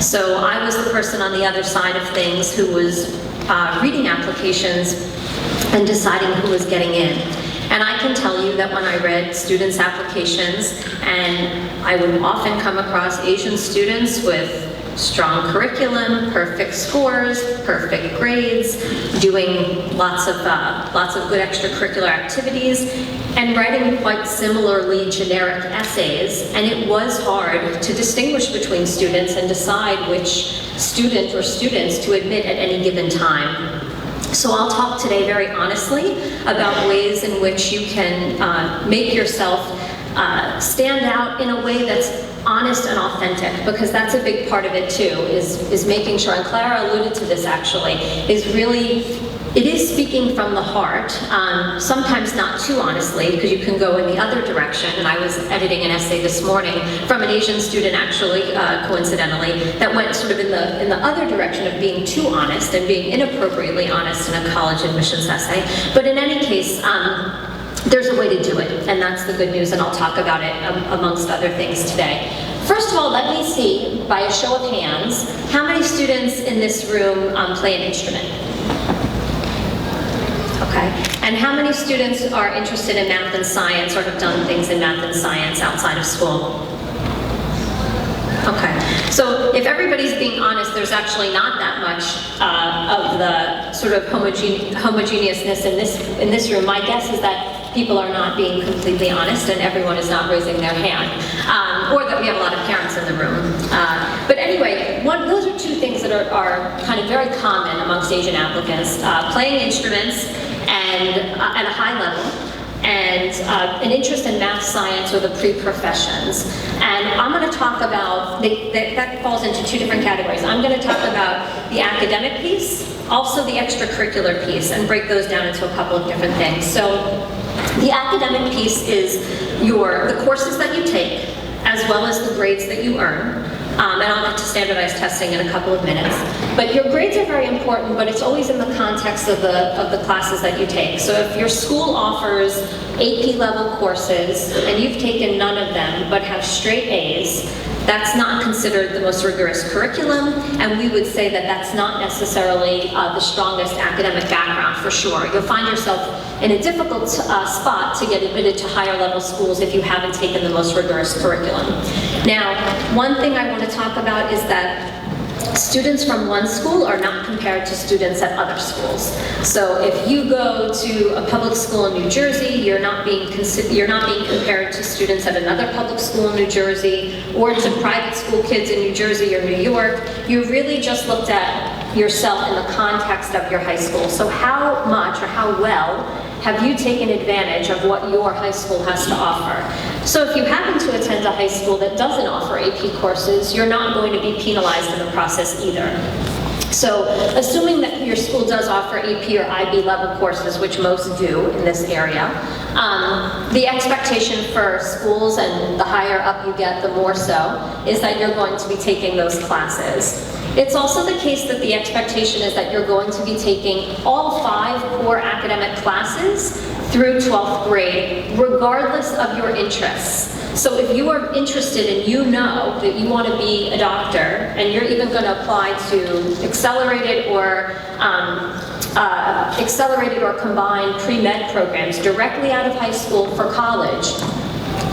So I was the person on the other side of things who was reading applications and deciding who was getting in. And I can tell you that when I read students' applications, and I would often come across Asian students with strong curriculum, perfect scores, perfect grades, doing lots of good extracurricular activities, and writing quite similarly generic essays. And it was hard to distinguish between students and decide which student or students to admit at any given time. So I'll talk today very honestly about ways in which you can make yourself stand out in a way that's honest and authentic, because that's a big part of it too, is making sure, and Clara alluded to this actually, it is speaking from the heart, sometimes not too honestly, because you can go in the other direction. And I was editing an essay this morning from an Asian student actually, coincidentally, that went sort of in the other direction of being too honest and being inappropriately honest in a college admissions essay. But in any case, there's a way to do it, and that's the good news, and I'll talk about it amongst other things today. First of all, let me see, by a show of hands, how many students in this room play an instrument? Okay. And how many students are interested in math and science or have done things in math and science outside of school? Okay. So if everybody's being honest, there's actually not that much of the sort of homogeneousness in this room. My guess is that people are not being completely honest and everyone is not raising their hand. Or that we have a lot of parents in the room. But anyway, those are two things that are kind of very common amongst Asian applicants. Playing instruments and at a high level, and an interest in math, science, or the pre-professions. And I'm going to talk about, that falls into two different categories. I'm going to talk about the academic piece, also the extracurricular piece, and break those down into a couple of different things. So the academic piece is the courses that you take, as well as the grades that you earn. And I'll get to standardized testing in a couple of minutes. But your grades are very important, but it's always in the context of the classes that you take. So if your school offers AP level courses and you've taken none of them but have straight A's, that's not considered the most rigorous curriculum, and we would say that that's not necessarily the strongest academic background for sure. You'll find yourself in a difficult spot to get admitted to higher level schools if you haven't taken the most rigorous curriculum. Now, one thing I want to talk about is that students from one school are not compared to students at other schools. So if you go to a public school in New Jersey, you're not being compared to students at another public school in New Jersey, or to private school kids in New Jersey or New York. You really just looked at yourself in the context of your high school. So how much or how well have you taken advantage of what your high school has to offer? So if you happen to attend a high school that doesn't offer AP courses, you're not going to be penalized in the process either. So assuming that your school does offer AP or IB level courses, which most do in this area, the expectation for schools, and the higher up you get, the more so, is that you're going to be taking those classes. It's also the case that the expectation is that you're going to be taking all 5 core academic classes through 12th grade, regardless of your interests. So if you are interested and you know that you want to be a doctor, and you're even going to apply to accelerated or combined pre-med programs directly out of high school for college,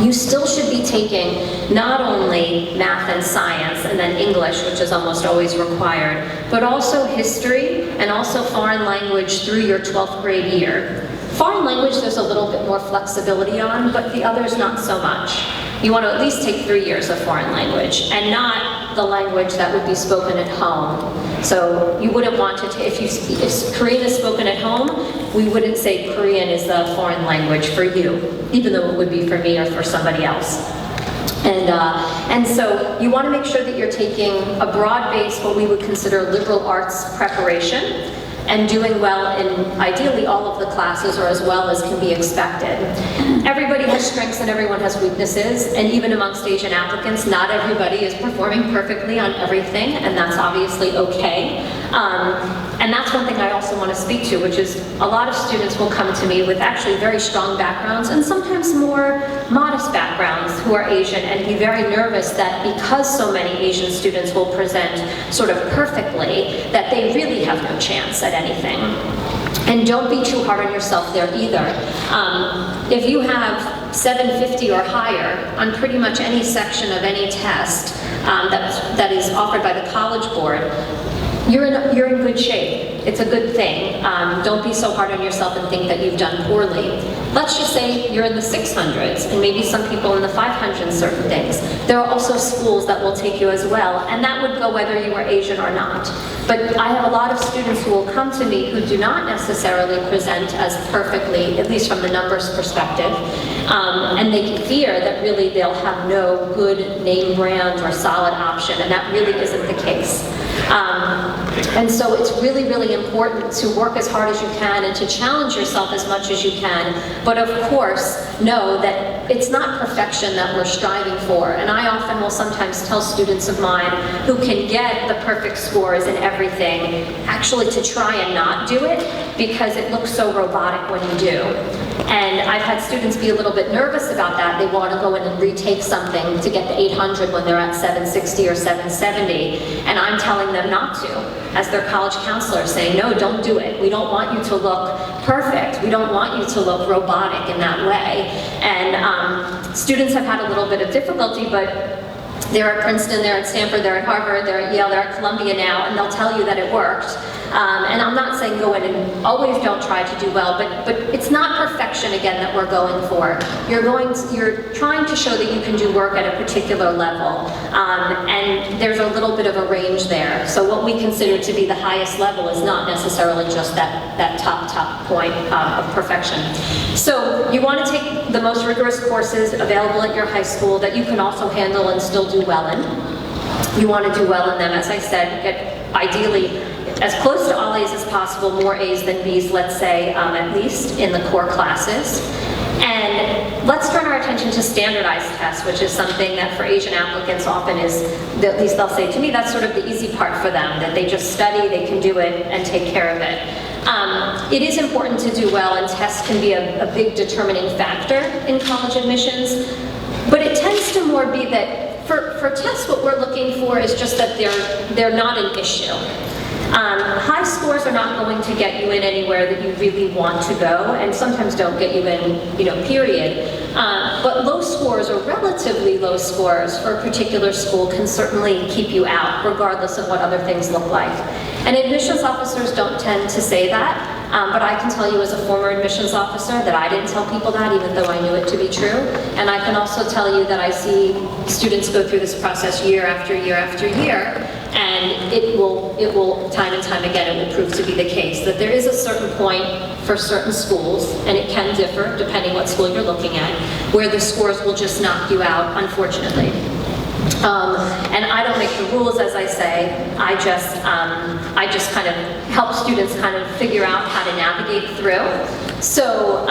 you still should be taking not only math and science and then English, which is almost always required, but also history and also foreign language through your 12th grade year. Foreign language there's a little bit more flexibility on, but the others not so much. You want to at least take 3 years of foreign language, and not the language that would be spoken at home. So you wouldn't want to, if Korean is spoken at home, we wouldn't say Korean is the foreign language for you, even though it would be for me or for somebody else. And so you want to make sure that you're taking a broad-based, what we would consider liberal arts preparation, and doing well in ideally all of the classes, or as well as can be expected. Everybody has strengths and everyone has weaknesses, and even amongst Asian applicants, not everybody is performing perfectly on everything, and that's obviously okay. And that's one thing I also want to speak to, which is a lot of students will come to me with actually very strong backgrounds and sometimes more modest backgrounds. backgrounds who are Asian and be very nervous that because so many Asian students will present sort of perfectly, that they really have no chance at anything. And don't be too hard on yourself there either. If you have 750 or higher on pretty much any section of any test that is offered by the College Board, you're in good shape. It's a good thing. Don't be so hard on yourself and think that you've done poorly. Let's just say you're in the 600s and maybe some people in the 500s certain things. There are also schools that will take you as well, and that would go whether you are Asian or not. But I have a lot of students who will come to me who do not necessarily present as perfectly, at least from the numbers perspective, and they fear that really they'll have no good name brand or solid option, and that really isn't the case. And so it's really, really important to work as hard as you can and to challenge yourself as much as you can. But of course, know that it's not perfection that we're striving for. And I often will sometimes tell students of mine who can get the perfect scores in everything, actually to try and not do it because it looks so robotic when you do. And I've had students be a little bit nervous about that. They want to go in and retake something to get the 800 when they're at 760 or 770. And I'm telling them not to, as their college counselor, saying, no, don't do it. We don't want you to look perfect. We don't want you to look robotic in that way. And students have had a little bit of difficulty, but they're at Princeton, they're at Stanford, they're at Harvard, they're at Yale, they're at Columbia now, and they'll tell you that it worked. And I'm not saying go in and always don't try to do well, but it's not perfection, again, that we're going for. You're trying to show that you can do work at a particular level, and there's a little bit of a range there. So what we consider to be the highest level is not necessarily just that top point of perfection. So you want to take the most rigorous courses available at your high school that you can also handle and still do well in. You want to do well in them, as I said, get ideally as close to all A's as possible, more A's than B's, let's say, at least in the core classes. And let's turn our attention to standardized tests, which is something that for Asian applicants often is, at least they'll say to me, that's sort of the easy part for them, that they just study, they can do it, and take care of it. It is important to do well, and tests can be a big determining factor in college admissions, but it tends to more be that for tests, what we're looking for is just that they're not an issue. High scores are not going to get you in anywhere that you really want to go, and sometimes don't get you in, period. But low scores or relatively low scores for a particular school can certainly keep you out, regardless of what other things look like. And admissions officers don't tend to say that, but I can tell you as a former admissions officer that I didn't tell people that, even though I knew it to be true. And I can also tell you that I see students go through this process year after year after year, and it will time and time again, it will prove to be the case that there is a certain point for certain schools, and it can differ depending what school you're looking at, where the scores will just knock you out, unfortunately. And I don't make the rules, as I say. I just kind of help students kind of figure out how to navigate through. So,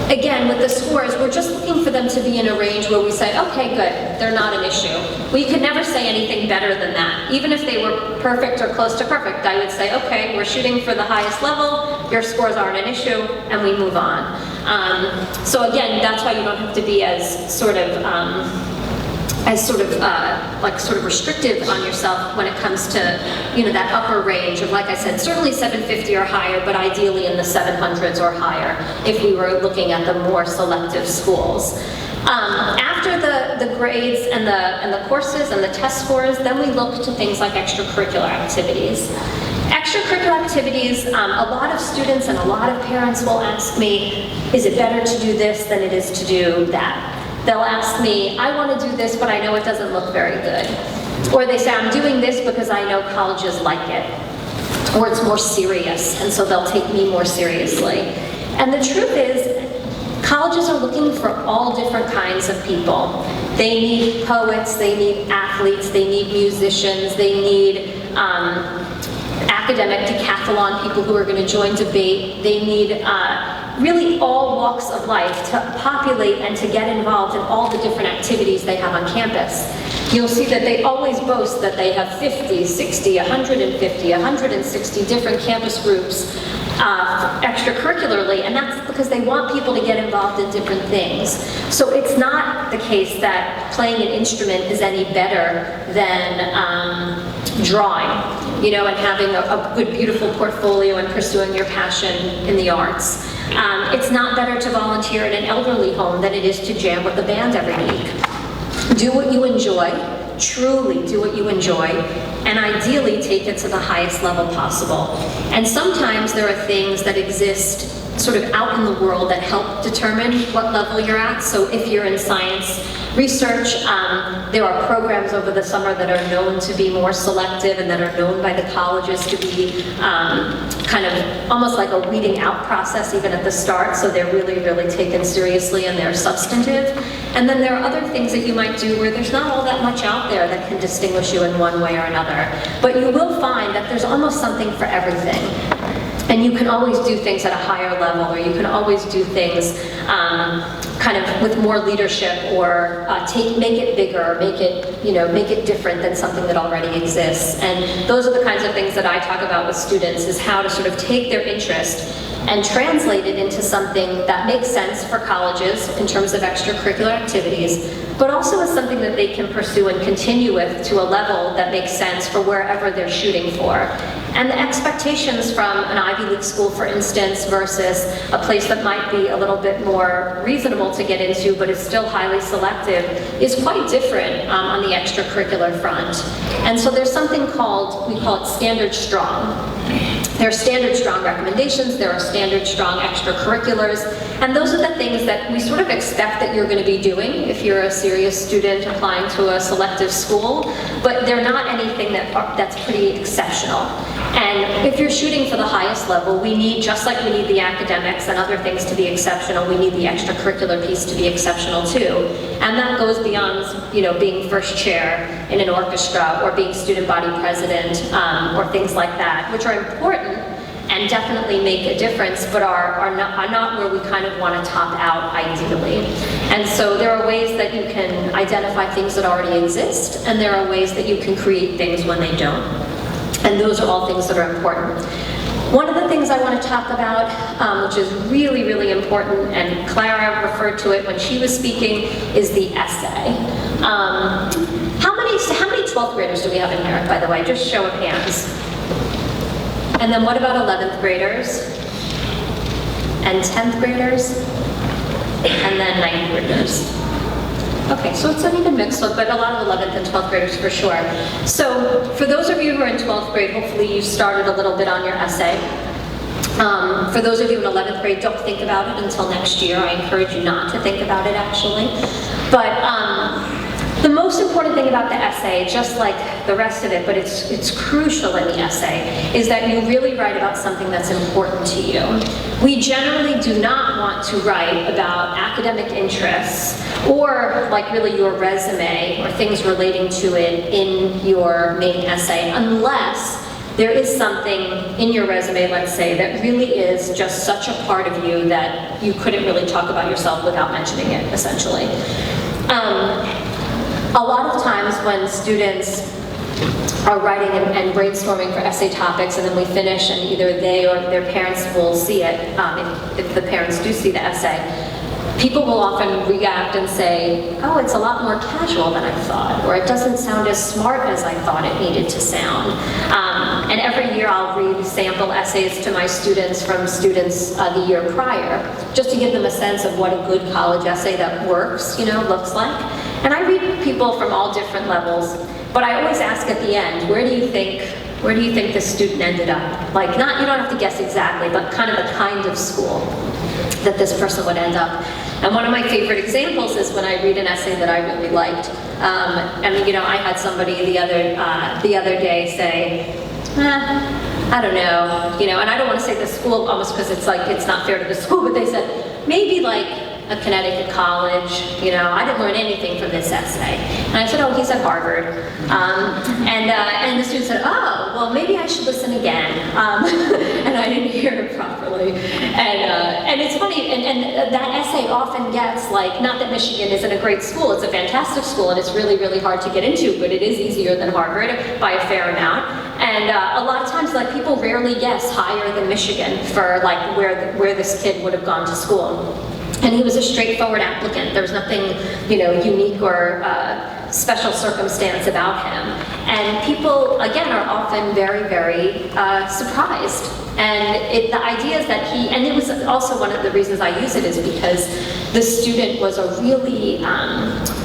again, with the scores, we're just looking for them to be in a range where we say, okay, good, they're not an issue. We could never say anything better than that. Even if they were perfect or close to perfect, I would say, okay, we're shooting for the highest level, your scores aren't an issue, and we move on. So again, that's why you don't have to be as sort of restrictive on yourself when it comes to, that upper range of, like I said, certainly 750 or higher, but ideally in the 700s or higher if we were looking at the more selective schools. After the grades and the courses and the test scores, then we look to things like extracurricular activities. Extracurricular activities, a lot of students and a lot of parents will ask me, is it better to do this than it is to do that? They'll ask me, I want to do this, but I know it doesn't look very good. Or they say, I'm doing this because I know colleges like it. Or it's more serious, and so they'll take me more seriously. And the truth is, colleges are looking for all different kinds of people. They need poets, they need athletes, they need musicians, they need academic decathlon people who are going to join debate. They need really all walks of life to populate and to get involved in all the different activities they have on campus. You'll see that they always boast that they have 50, 60, 150, 160 different campus groups extracurricularly, and that's because they want people to get involved in different things. So it's not the case that playing an instrument is any better than drawing, you know, and having a good, beautiful portfolio and pursuing your passion in the arts. It's not better to volunteer in an elderly home than it is to jam with the band every week. Do what you enjoy, truly do what you enjoy, and ideally take it to the highest level possible. And sometimes there are things that exist sort of out in the world that help determine what level you're at. So if you're in science research, there are programs over the summer that are known to be more selective and that are known by the colleges to be kind of almost like a weeding out process even at the start, so they're really, really taken seriously and they're substantive. And then there are other things that you might do where there's not all that much out there that can distinguish you in one way or another. But you will find that there's almost something for everything. And you can always do things at a higher level, or you can always do things kind of with more leadership, or make it bigger, make it different than something that already exists. And those are the kinds of things that I talk about with students, is how to sort of take their interest and translate it into something that makes sense for colleges in terms of extracurricular activities, but also is something that they can pursue and continue with to a level that makes sense for wherever they're shooting for. And the expectations from an Ivy League school, for instance, versus a place that might be a little bit more reasonable to get into, but is still highly selective, is quite different on the extracurricular front. And so there's something called, we call it standard strong. There are standard strong recommendations, there are standard strong extracurriculars, and those are the things that we sort of expect that you're going to be doing if you're a serious student applying to a selective school, but they're not anything that's pretty exceptional. And if you're shooting for the highest level, we need, just like we need the academics and other things to be exceptional, we need the extracurricular piece to be exceptional too. And that goes beyond, you know, being first chair in an orchestra or being student body president or things like that, which are important and definitely make a difference, but are not where we kind of want to top out ideally. And so there are ways that you can identify things that already exist, and there are ways that you can create things when they don't. And those are all things that are important. One of the things I want to talk about, which is really, really important, and Clara referred to it when she was speaking, is the essay. How many 12th graders do we have in here, by the way? Just show of hands. And then what about 11th graders? And 10th graders? And then 9th graders. Okay, so it's an even mix, but a lot of 11th and 12th graders for sure. So for those of you who are in 12th grade, hopefully you started a little bit on your essay. For those of you in 11th grade, don't think about it until next year. I encourage you not to think about it, actually. But the most important thing about the essay, just like the rest of it, but it's crucial in the essay, is that you really write about something that's important to you. We generally do not want to write about academic interests or like really your resume or things relating to it in your main essay, unless there is something in your resume, let's say, that really is just such a part of you that you couldn't really talk about yourself without mentioning it, essentially. A lot of times when students are writing and brainstorming for essay topics, and then we finish and either they or their parents will see it, if the parents do see the essay, people will often react and say, oh, it's a lot more casual than I thought, or it doesn't sound as smart as I thought it needed to sound. And every year I'll read sample essays to my students from students the year prior, just to give them a sense of what a good college essay that works, looks like. And I read people from all different levels, but I always ask at the end, where do you think this student ended up? Like, you don't have to guess exactly, but kind of the kind of school that this person would end up. And one of my favorite examples is when I read an essay that I really liked. I had somebody the other day say, I don't know, and I don't want to say the school almost because it's like it's not fair to the school, but they said maybe like a Connecticut college, you know, I didn't learn anything from this essay. And I said, oh, he's at Harvard. And the student said, oh, well, maybe I should listen again. And I didn't hear it properly. And it's funny, and that essay often gets, like, not that Michigan isn't a great school, it's a fantastic school, and it's really, really hard to get into, but it is easier than Harvard by a fair amount. And a lot of times, like, people rarely guess higher than Michigan for, like, where this kid would have gone to school. And he was a straightforward applicant. There was nothing, you know, unique or special circumstance about him. And people, again, are often very, very surprised. And the idea is that and it was also one of the reasons I use it is because the student was a really,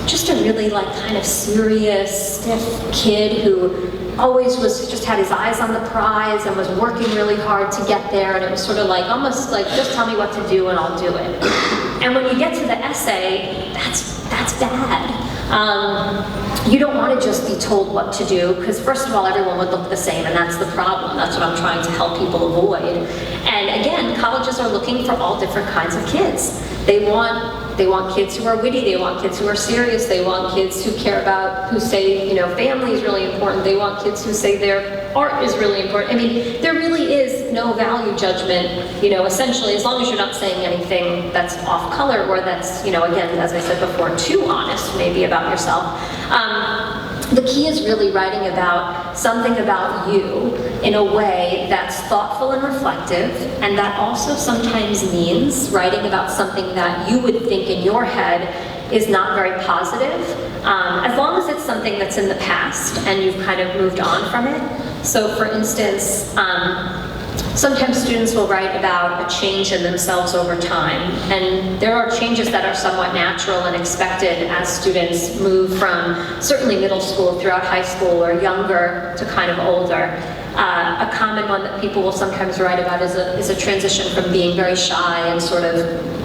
just a really, like, kind of serious, stiff kid who always just had his eyes on the prize and was working really hard to get there, and it was sort of like, almost like, just tell me what to do and I'll do it. And when you get to the essay, that's bad. You don't want to just be told what to do, because first of all, everyone would look the same, and that's the problem. That's what I'm trying to help people avoid. And again, colleges are looking for all different kinds of kids. They want kids who are witty, they want kids who are serious, they want kids who care about, who say, you know, family is really important, they want kids who say their art is really important. I mean, there really is no value judgment, you know, essentially, as long as you're not saying anything that's off color or that's, you know, again, as I said before, too honest maybe about yourself. The key is really writing about something about you in a way that's thoughtful and reflective, and that also sometimes means writing about something that you would think in your head is not very positive, as long as it's something that's in the past and you've kind of moved on from it. So for instance, sometimes students will write about a change in themselves over time, and there are changes that are somewhat natural and expected as students move from certainly middle school throughout high school or younger to kind of older. A common one that people will sometimes write about is a transition from being very shy and sort of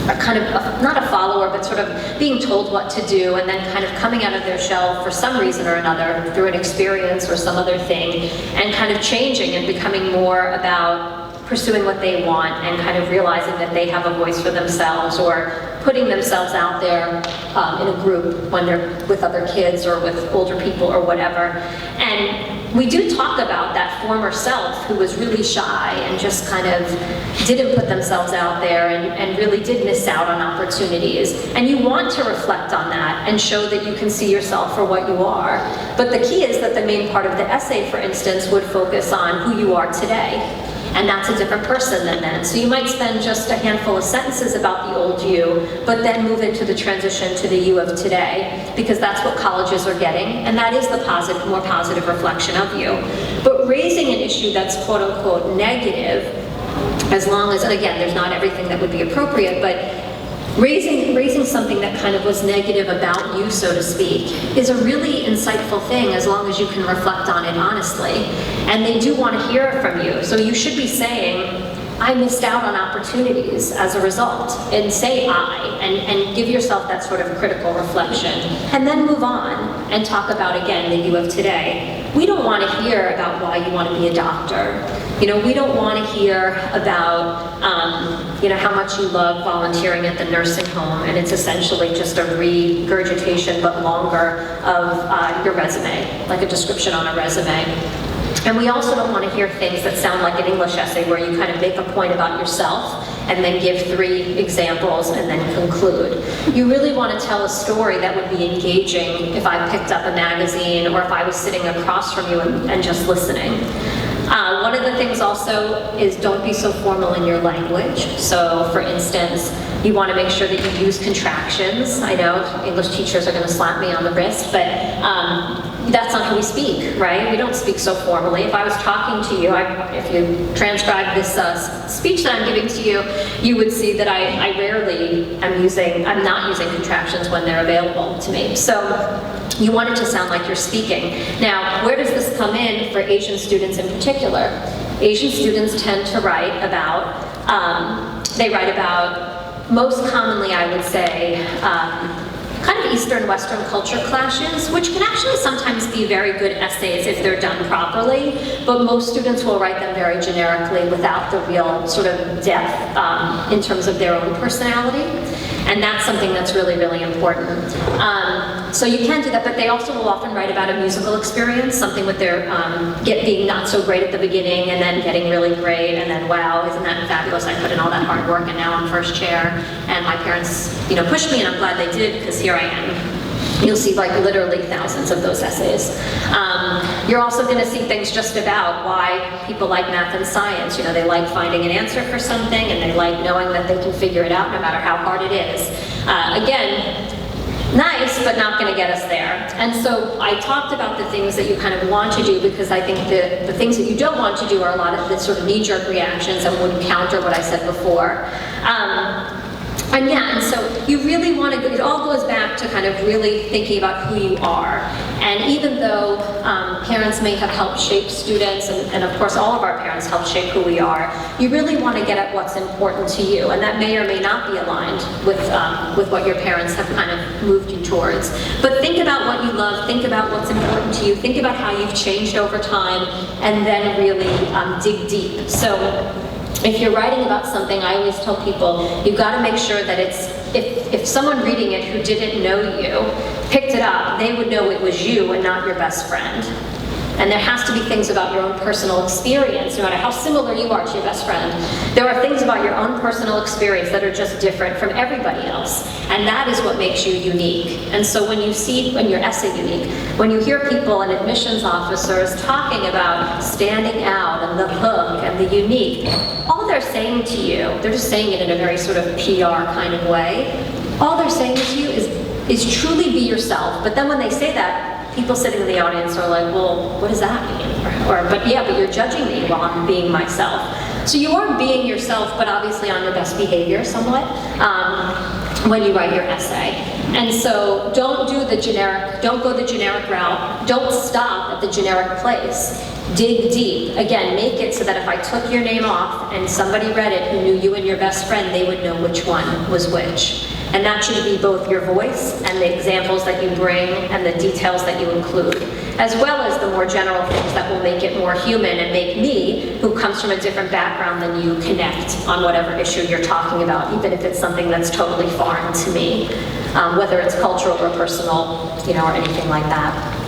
not a follower, but sort of being told what to do, and then kind of coming out of their shell for some reason or another, through an experience or some other thing, and kind of changing and becoming more about pursuing what they want and kind of realizing that they have a voice for themselves, or putting themselves out there in a group when they're with other kids or with older people or whatever. And we do talk about that former self who was really shy and just kind of didn't put themselves out there and really did miss out on opportunities. And you want to reflect on that and show that you can see yourself for what you are. But the key is that the main part of the essay, for instance, would focus on who you are today. And that's a different person than then. So you might spend just a handful of sentences about the old you, but then move into the transition to the you of today, because that's what colleges are getting, and that is the positive, more positive reflection of you. But raising an issue that's quote unquote negative, as long as, and again, there's not everything that would be appropriate, but raising something that kind of was negative about you, so to speak, is a really insightful thing as long as you can reflect on it honestly. And they do want to hear it from you. So you should be saying, I missed out on opportunities as a result, and say and give yourself that sort of critical reflection, and then move on and talk about, again, the you of today. We don't want to hear about why you want to be a doctor. You know, we don't want to hear about, you know, how much you love volunteering at the nursing home, and it's essentially just a regurgitation, but longer, of your resume, like a description on a resume. And we also don't want to hear things that sound like an English essay where you kind of make a point about yourself and then give 3 examples and then conclude. You really want to tell a story that would be engaging if I picked up a magazine or if I was sitting across from you and just listening. One of the things also is don't be so formal in your language. So for instance, you want to make sure that you use contractions. I know English teachers are going to slap me on the wrist, but that's not how we speak, right? We don't speak so formally. If I was talking to you, if you transcribe this speech that I'm giving to you, you would see that I rarely I'm not using contractions when they're available to me. So you want it to sound like you're speaking. Now, where does this come in for Asian students in particular? Asian students tend to write about, most commonly I would say, kind of Eastern-Western culture clashes, which can actually sometimes be very good essays if they're done properly, but most students will write them very generically without the real sort of depth in terms of their own personality. And that's something that's really, really important. So you can do that, but they also will often write about a musical experience, something with their being not so great at the beginning and then getting really great, and then, wow, isn't that fabulous? I put in all that hard work and now I'm first chair, and my parents, pushed me, and I'm glad they did, because here I am. You'll see like literally thousands of those essays. You're also going to see things just about why people like math and science. They like finding an answer for something, and they like knowing that they can figure it out no matter how hard it is. Again, nice, but not going to get us there. And so I talked about the things that you kind of want to do, because I think the things that you don't want to do are a lot of the sort of knee-jerk reactions that would counter what I said before. And so you really want to, it all goes back to kind of really thinking about who you are. And even though parents may have helped shape students, and of course all of our parents help shape who we are, you really want to get at what's important to you. And that may or may not be aligned with what your parents have kind of moved you towards. But think about what you love, think about what's important to you, think about how you've changed over time, and then really dig deep. So if you're writing about something, I always tell people, you've got to make sure that it's, if someone reading it who didn't know you picked it up, they would know it was you and not your best friend. And there has to be things about your own personal experience, no matter how similar you are to your best friend. There are things about your own personal experience that are just different from everybody else. And that is what makes you unique. And so when your essay unique, when you hear people and admissions officers talking about standing out and the hook and the unique, all they're saying to you, they're just saying it in a very sort of PR kind of way, all they're saying to you is truly be yourself. But then when they say that, people sitting in the audience are like, well, what does that mean? But you're judging me while I'm being myself. So you are being yourself, but obviously on your best behavior somewhat, when you write your essay. And so don't go the generic route. Don't stop at the generic place. Dig deep. Again, make it so that if I took your name off and somebody read it who knew you and your best friend, they would know which one was which. And that should be both your voice and the examples that you bring and the details that you include, as well as the more general things that will make it more human and make me, who comes from a different background than you, connect on whatever issue you're talking about, even if it's something that's totally foreign to me, whether it's cultural or personal, or anything like that.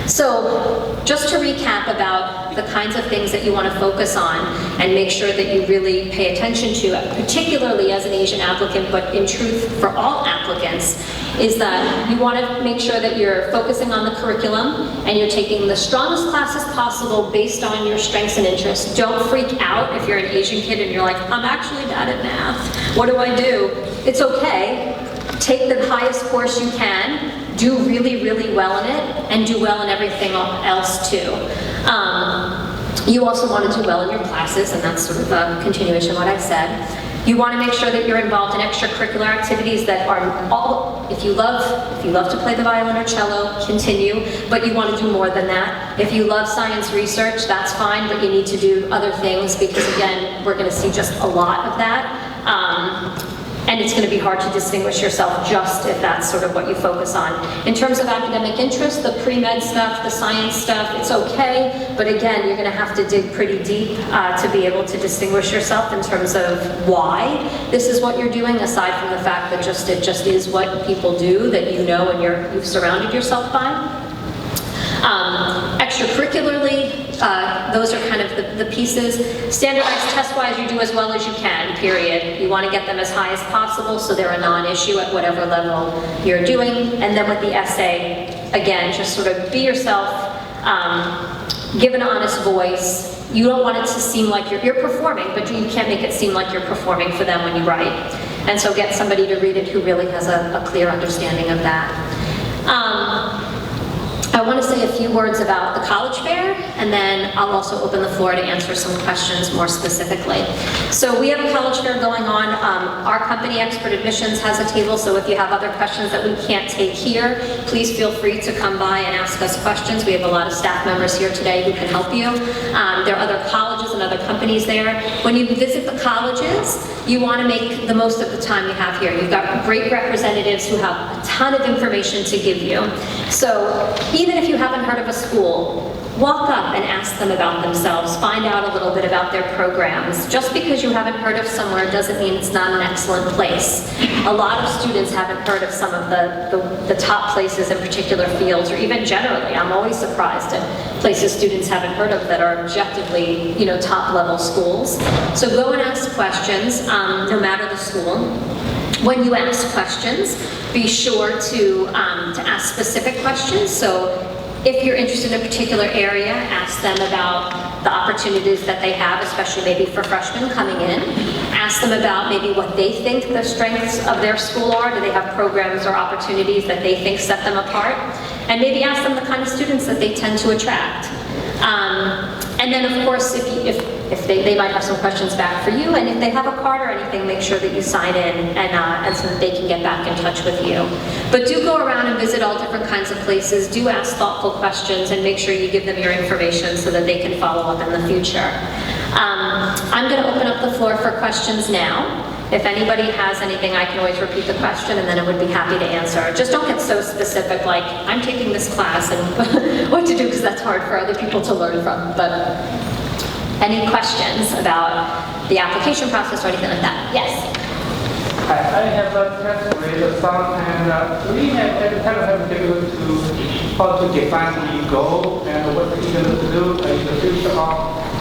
So, just to recap about the kinds of things that you want to focus on and make sure that you really pay attention to, particularly as an Asian applicant, but in truth for all applicants, is that you want to make sure that you're focusing on the curriculum and you're taking the strongest classes possible based on your strengths and interests. Don't freak out if you're an Asian kid and you're like, I'm actually bad at math. What do I do? It's okay. Take the highest course you can. Do really, really well in it, and do well in everything else too. You also want to do well in your classes, and that's sort of a continuation of what I said. You want to make sure that you're involved in extracurricular activities that are all, if you love to play the violin or cello, continue, but you want to do more than that. If you love science research, that's fine, but you need to do other things, because again, we're going to see just a lot of that. And it's going to be hard to distinguish yourself just if that's sort of what you focus on. In terms of academic interest, the pre-med stuff, the science stuff, it's okay, but again, you're going to have to dig pretty deep to be able to distinguish yourself in terms of why this is what you're doing, aside from the fact that it just is what people do that you know and you've surrounded yourself by. Extracurricularly, those are kind of the pieces. Standardized test-wise, you do as well as you can, period. You want to get them as high as possible so they're a non-issue at whatever level you're doing. And then with the essay, again, just sort of be yourself, give an honest voice. You don't want it to seem like you're performing, but you can't make it seem like you're performing for them when you write. And so get somebody to read it who really has a clear understanding of that. I want to say a few words about the college fair, and then I'll also open the floor to answer some questions more specifically. So we have a college fair going on. Our company, Expert Admissions, has a table, so if you have other questions that we can't take here, please feel free to come by and ask us questions. We have a lot of staff members here today who can help you. There are other colleges and other companies there. When you visit the colleges, you want to make the most of the time you have here. You've got great representatives who have a ton of information to give you. So even if you haven't heard of a school, walk up and ask them about themselves, find out a little bit about their programs. Just because you haven't heard of somewhere doesn't mean it's not an excellent place. A lot of students haven't heard of some of the top places in particular fields, or even generally. I'm always surprised at places students haven't heard of that are objectively, top level schools. So go and ask questions, no matter the school. When you ask questions, be sure to ask specific questions. So if you're interested in a particular area, ask them about the opportunities that they have, especially maybe for freshmen coming in. Ask them about maybe what they think the strengths of their school are. Do they have programs or opportunities that they think set them apart? And maybe ask them the kind of students that they tend to attract. And then, of course, if they might have some questions back for you, and if they have a card or anything, make sure that you sign in and so that they can get back in touch with you. But do go around and visit all different kinds of places. Do ask thoughtful questions and make sure you give them your information so that they can follow up in the future. I'm going to open up the floor for questions now. If anybody has anything, I can always repeat the question and then I would be happy to answer. Just don't get so specific, like, I'm taking this class and what to do, because that's hard for other people to learn from. But any questions about the application process or anything like that? Yes? I have a test with some, and we have kind of have difficulty to how to define the goal and what we're going to do in the future, of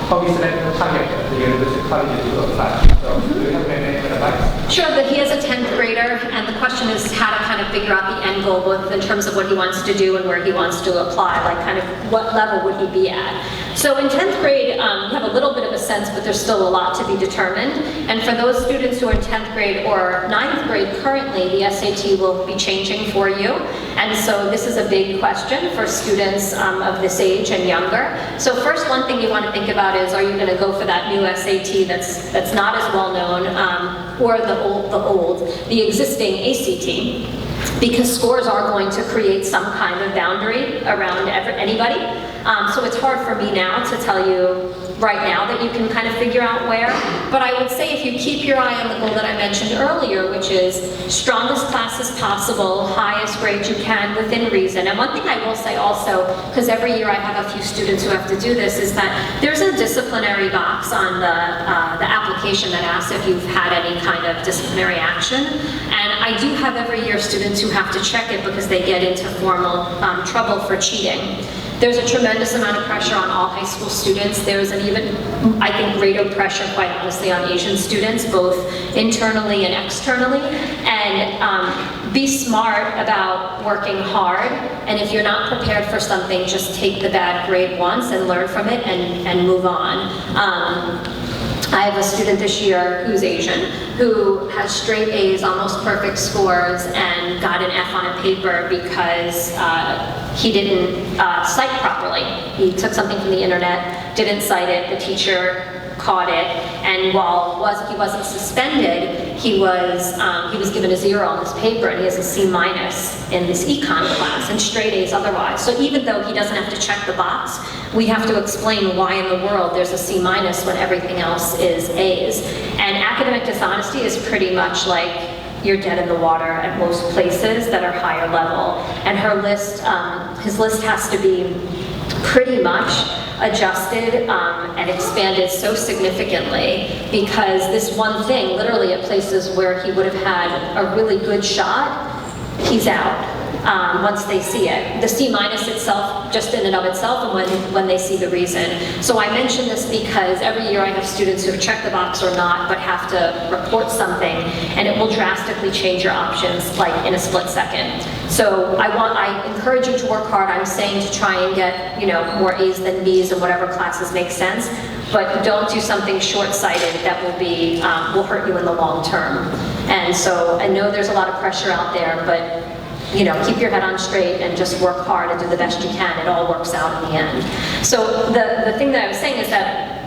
how we select the target the university college to apply. So do you have any advice? Sure, but he is a 10th grader, and the question is how to kind of figure out the end goal, both in terms of what he wants to do and where he wants to apply, like kind of what level would he be at. So in 10th grade, you have a little bit of a sense, but there's still a lot to be determined. And for those students who are in 10th grade or 9th grade currently, the SAT will be changing for you. And so this is a big question for students of this age and younger. So first, one thing you want to think about is, are you going to go for that new SAT that's not as well known, or the existing ACT? Because scores are going to create some kind of boundary around anybody. So it's hard for me now to tell you right now that you can kind of figure out where. But I would say if you keep your eye on the goal that I mentioned earlier, which is strongest classes possible, highest grades you can within reason. And one thing I will say also, because every year I have a few students who have to do this, is that there's a disciplinary box on the application that asks if you've had any kind of disciplinary action. And I do have every year students who have to check it because they get into formal trouble for cheating. There's a tremendous amount of pressure on all high school students. There's an even, I think, greater pressure, quite honestly, on Asian students, both internally and externally. And be smart about working hard. And if you're not prepared for something, just take the bad grade once and learn from it and move on. I have a student this year who's Asian, who has straight A's, almost perfect scores, and got an F on a paper because he didn't cite properly. He took something from the internet, didn't cite it, the teacher caught it, and while he wasn't suspended, he was given a 0 on this paper, and he has a C- in this econ class, and straight A's otherwise. So even though he doesn't have to check the box, we have to explain why in the world there's a C- when everything else is A's. And academic dishonesty is pretty much like you're dead in the water at most places that are higher level. And his list has to be pretty much adjusted and expanded so significantly, because this one thing, literally at places where he would have had a really good shot, he's out once they see it. The C- itself, just in and of itself, and when they see the reason. So I mention this because every year I have students who have checked the box or not, but have to report something, and it will drastically change your options, like in a split second. So I encourage you to work hard. I'm saying to try and get, more A's than B's in whatever classes make sense, but don't do something short-sighted that will hurt you in the long term. And so I know there's a lot of pressure out there, but keep your head on straight and just work hard and do the best you can. It all works out in the end. So the thing that I was saying is that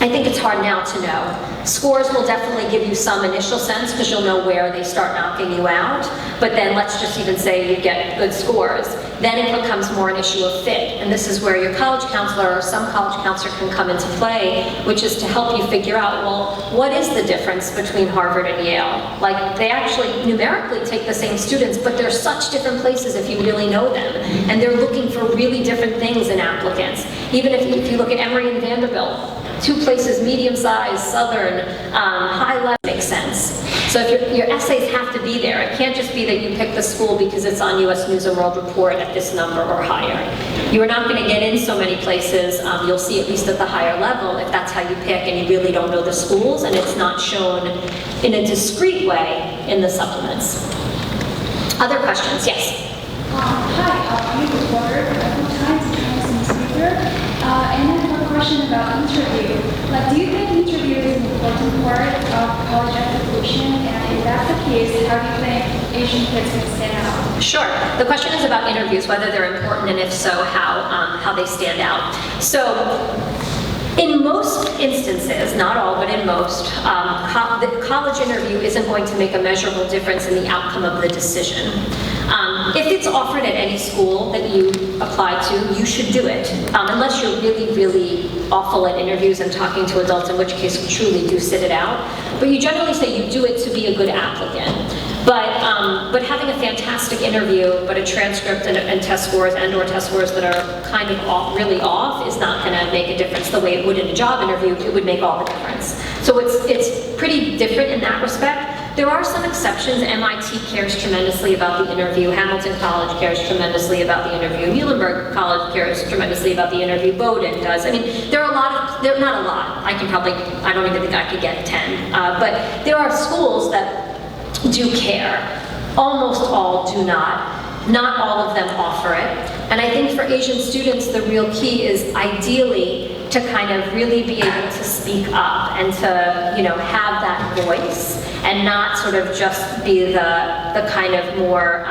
I think it's hard now to know. Scores will definitely give you some initial sense because you'll know where they start knocking you out. But then let's just even say you get good scores. then it becomes more an issue of fit. And this is where your college counselor or some college counselor can come into play, which is to help you figure out, well, what is the difference between Harvard and Yale? Like, they actually numerically take the same students, but they're such different places if you really know them. And they're looking for really different things in applicants. Even if you look at Emory and Vanderbilt, two places, medium-sized, southern, high level, makes sense. So if your essays have to be there. It can't just be that you pick the school because it's on US News and World Report at this number or higher. You are not going to get in so many places. You'll see, at least at the higher level, if that's how you pick and you really don't know the schools and it's not shown in a discrete way in the supplements. Other questions? Yes? Hi, I'm a reporter for Epoch Times and Times newspaper. And I have a question about interview. Like, do you think interview is an important part of college application? And if that's the case, how do you think Asian kids can stand out? Sure. The question is about interviews, whether they're important, and if so, how they stand out. So, in most instances, not all, but in most, the college interview isn't going to make a measurable difference in the outcome of the decision. If it's offered at any school that you apply to, you should do it, unless you're really, really awful at interviews and talking to adults, in which case you truly do sit it out. But you generally say you do it to be a good applicant. But having a fantastic interview, but a transcript and test scores and/or test scores that are kind of really off is not going to make a difference the way it would in a job interview. It would make all the difference. So it's pretty different in that respect. There are some exceptions. MIT cares tremendously about the interview. Hamilton College cares tremendously about the interview. Muhlenberg College cares tremendously about the interview. Bowdoin does. I mean, there are a lot of, not a lot. I don't even think I could get 10. But there are schools that do care. Almost all do not. Not all of them offer it. And I think for Asian students, the real key is ideally to kind of really be able to speak up and to, you know, have that voice and not sort of just be the kind of more,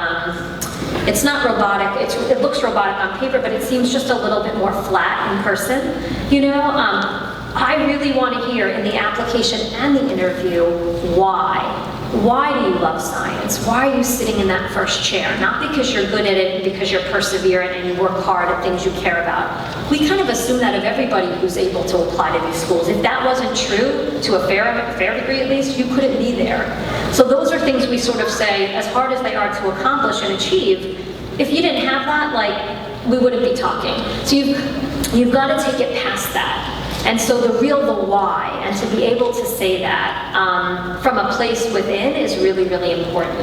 it's not robotic, it looks robotic on paper, but it seems just a little bit more flat in person, you know? I really want to hear in the application and the interview why. Why do you love science? Why are you sitting in that first chair? Not because you're good at it and because you're perseverant and you work hard at things you care about. We kind of assume that of everybody who's able to apply to these schools. If that wasn't true, to a fair degree at least, you couldn't be there. So those are things we sort of say, as hard as they are to accomplish and achieve, if you didn't have that, like, we wouldn't be talking. So you've got to take it past that. And so the why, and to be able to say that from a place within is really, really important.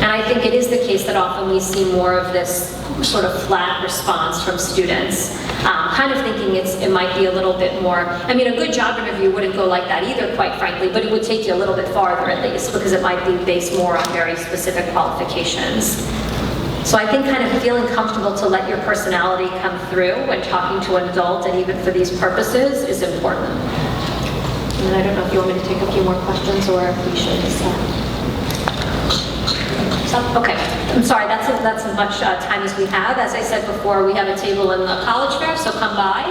And I think it is the case that often we see more of this sort of flat response from students, kind of thinking it might be a little bit more, I mean, a good job interview wouldn't go like that either, quite frankly, but it would take you a little bit farther at least, because it might be based more on very specific qualifications. So I think kind of feeling comfortable to let your personality come through when talking to an adult, and even for these purposes, is important. And I don't know if you want me to take a few more questions or if we should stop. Okay, I'm sorry, that's as much time as we have. As I said before, we have a table in the college fair, so come by.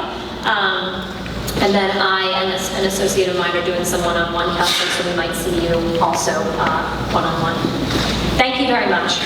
And then I and an associate of mine are doing some one-on-one counseling, so we might see you also one-on-one. Thank you very much.